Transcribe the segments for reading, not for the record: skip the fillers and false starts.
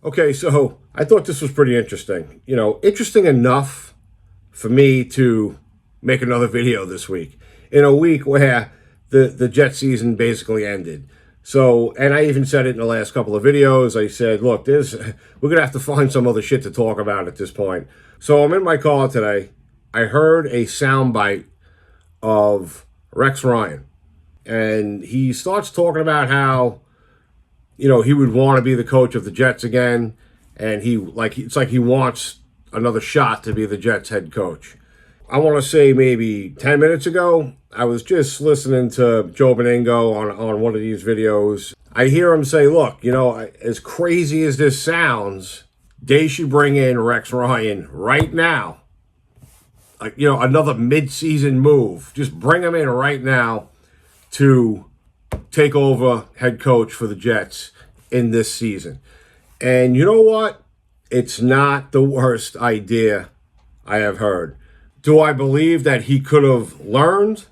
Okay, so I thought this was pretty interesting. Interesting enough for me to make another video this week. In a week where the Jet season basically ended. So, and I even said it in the last couple of videos. I said, look, we're going to have to find some other shit to talk about at this point. So I'm in my car today. I heard a soundbite of Rex Ryan. And he starts talking about how, he would want to be the coach of the Jets again. And it's like he wants another shot to be the Jets head coach. I want to say maybe 10 minutes ago, I was just listening to Joe Beningo on one of these videos. I hear him say, look, as crazy as this sounds, they should bring in Rex Ryan right now. Another mid-season move. Just bring him in right now to take over head coach for the Jets in this season. And you know what? It's not the worst idea I have heard. Do I believe that he could have learned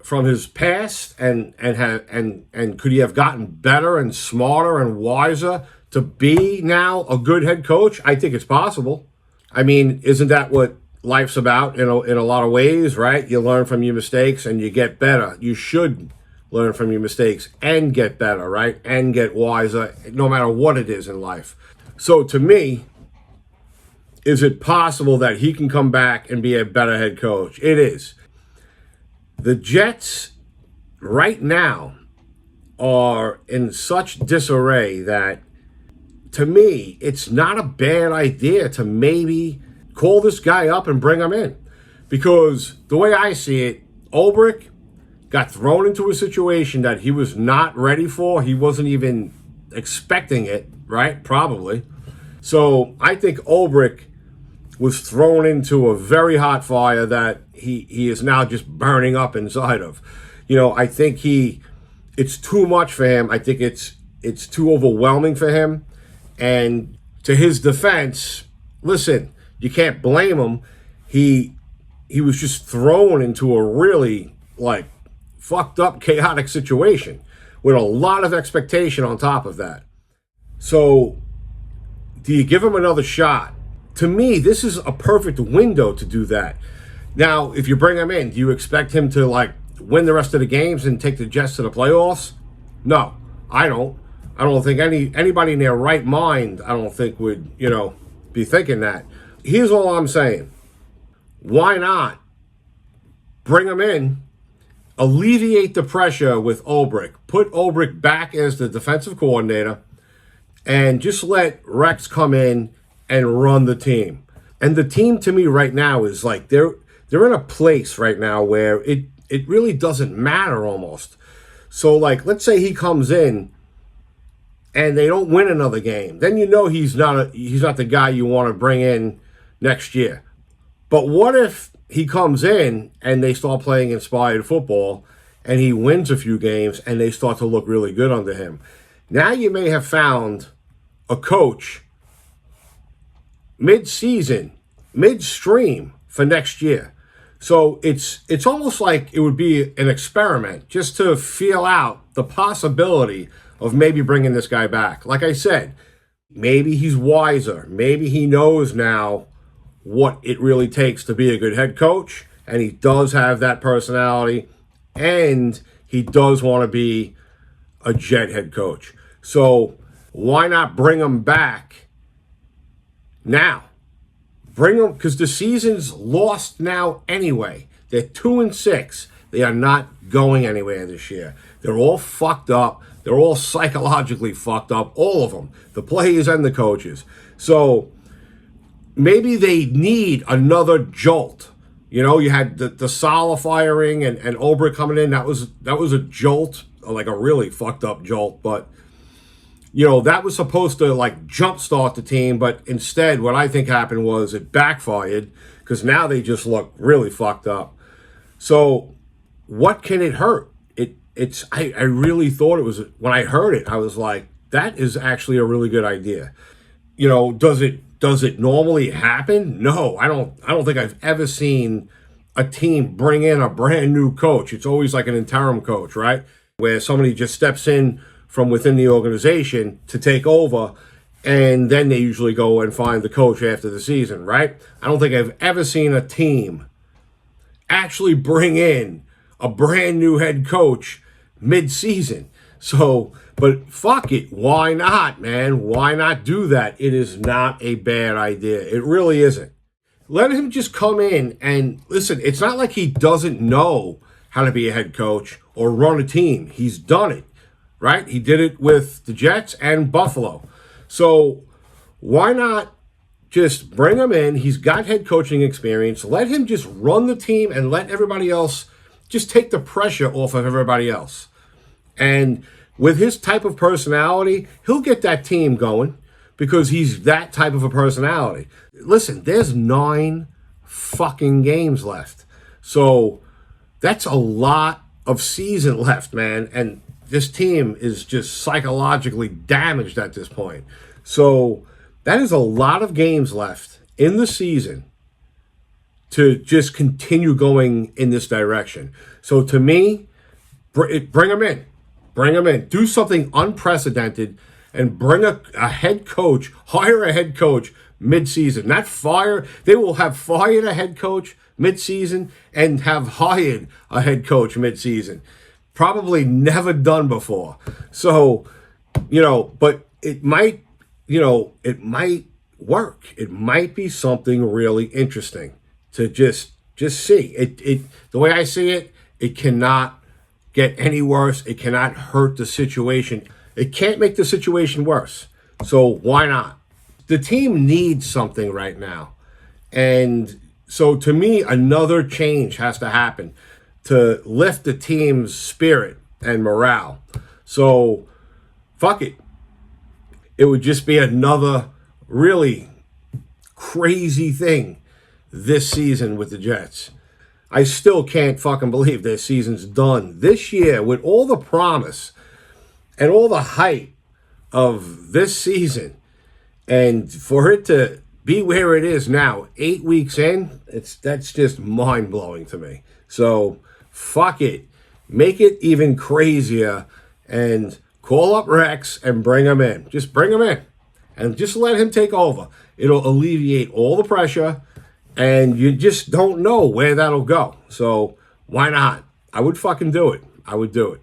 from his past and could he have gotten better and smarter and wiser to be now a good head coach? I think it's possible. I mean, isn't that what life's about in a lot of ways, right? You learn from your mistakes and you get better. You should learn from your mistakes and get better, right? And get wiser, no matter what it is in life. So to me, is it possible that he can come back and be a better head coach? It is. The Jets right now are in such disarray that, to me, it's not a bad idea to maybe call this guy up and bring him in. Because the way I see it, Ulbrich got thrown into a situation that he was not ready for. He wasn't even expecting it, right? Probably. So I think Ulbrich was thrown into a very hot fire that he is now just burning up inside of. I think it's too much for him. I think it's too overwhelming for him. And to his defense, listen, you can't blame him. He was just thrown into a really fucked up, chaotic situation with a lot of expectation on top of that. So do you give him another shot? To me, this is a perfect window to do that. Now, if you bring him in, do you expect him to win the rest of the games and take the Jets to the playoffs? No, I don't. I don't think anybody in their right mind, I don't think would, be thinking that. Here's all I'm saying. Why not bring him in, alleviate the pressure with Ulbrich, put Ulbrich back as the defensive coordinator, and just let Rex come in and run the team. And the team, to me, right now is they're in a place right now where it really doesn't matter almost. So let's say he comes in and they don't win another game, then he's not the guy you want to bring in next year. But what if he comes in and they start playing inspired football and he wins a few games and they start to look really good under him? Now you may have found a coach mid-season, midstream for next year. So it's almost like it would be an experiment just to feel out the possibility of maybe bringing this guy back. Like I said, maybe he's wiser. Maybe he knows now what it really takes to be a good head coach, and he does have that personality, and he does want to be a Jet head coach. So why not bring him back now? Bring them, because the season's lost now anyway. They're 2-6. They are not going anywhere this year. They're all fucked up. They're all psychologically fucked up, all of them, the players and the coaches. So maybe they need another jolt. You had the Salah firing and Ulbrich coming in. That was a jolt, like a really fucked up jolt. But that was supposed to jumpstart the team, but instead what I think happened was it backfired because now they just look really fucked up. So what can it hurt? I really thought it was, when I heard it, I was like, that is actually a really good idea. Does it normally happen? No, I don't think I've ever seen a team bring in a brand new coach. It's always like an interim coach, right? Where somebody just steps in from within the organization to take over And then they usually go and find the coach after the season, right? I don't think I've ever seen a team actually bring in a brand new head coach mid-season. So, but fuck it. Why not, man? Why not do that? It is not a bad idea. It really isn't. Let him just come in and listen, it's not like he doesn't know how to be a head coach or run a team. He's done it, right? He did it with the Jets and Buffalo. So why not just bring him in? He's got head coaching experience. Let him just run the team and let everybody else just take the pressure off of everybody else. And with his type of personality, he'll get that team going because he's that type of a personality. Listen, there's 9 fucking games left. So that's a lot of season left, man. And this team is just psychologically damaged at this point. So that is a lot of games left in the season to just continue going in this direction. So to me, bring them in. Bring them in. Do something unprecedented and bring a head coach, hire a head coach mid-season. Not fire. They will have fired a head coach mid-season and have hired a head coach mid-season. Probably never done before. So, but it might, it might work. It might be something really interesting to just see. It the way I see it, it cannot get any worse. It cannot hurt the situation. It can't make the situation worse. So why not? The team needs something right now. And so to me, another change has to happen to lift the team's spirit and morale. So, fuck it. It would just be another really crazy thing this season with the Jets. I still can't fucking believe their season's done. This year, with all the promise and all the hype of this season, and for it to be where it is now, 8 weeks in, that's just mind-blowing to me. So, fuck it. Make it even crazier and call up Rex and bring him in. Just bring him in and just let him take over. It'll alleviate all the pressure and you just don't know where that'll go. So why not? I would fucking do it. I would do it.